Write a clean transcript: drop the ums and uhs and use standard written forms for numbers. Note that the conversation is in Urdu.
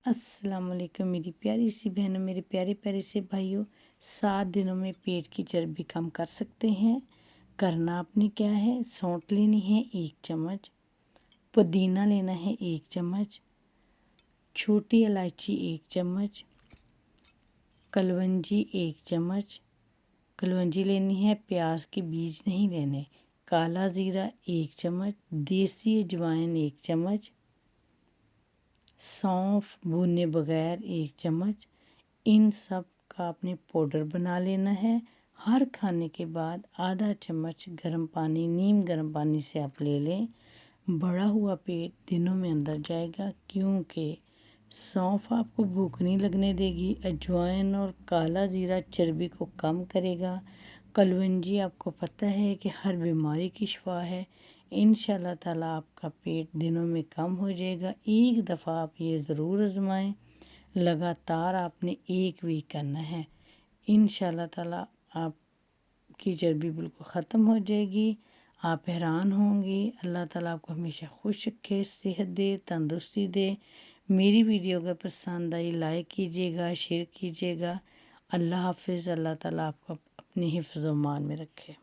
السلام علیکم میری پیاری سی بہنوں، میرے پیارے پیارے سے بھائیوں، 7 دنوں میں پیٹ کی چربی کم کر سکتے ہیں۔ کرنا آپ نے کیا ہے، سونٹ لینی ہے 1 چمچ، پودینہ لینا ہے 1 چمچ، چھوٹی الائچی 1 چمچ، کلونجی 1 چمچ، کلونجی لینی ہے، پیاز کے بیج نہیں لینے، کالا زیرہ 1 چمچ، دیسی اجوائن 1 چمچ، سونف بھونے بغیر 1 چمچ۔ ان سب کا آپ نے پاؤڈر بنا لینا ہے۔ ہر کھانے کے بعد آدھا چمچ گرم پانی، نیم گرم پانی سے آپ لے لیں۔ بڑا ہوا پیٹ دنوں میں اندر جائے گا، کیونکہ سونف آپ کو بھوک نہیں لگنے دے گی، اجوائن اور کالا زیرہ چربی کو کم کرے گا، کلونجی آپ کو پتہ ہے کہ ہر بیماری کی شفا ہے۔ انشاءاللہ تعالیٰ آپ کا پیٹ دنوں میں کم ہو جائے گا۔ ایک دفعہ آپ یہ ضرور آزمائیں، لگاتار آپ نے 1 ویک کرنا ہے۔ انشاءاللہ تعالیٰ آپ کی چربی بالکل ختم ہو جائے گی، آپ حیران ہوں گی۔ اللہ تعالیٰ آپ کو ہمیشہ خوش رکھے، صحت دے، تندرستی دے۔ میری ویڈیو اگر پسند آئی لائک کیجیے گا، شیئر کیجیے گا۔ اللہ حافظ۔ اللہ تعالیٰ آپ کو اپنے حفظ و امان میں رکھے۔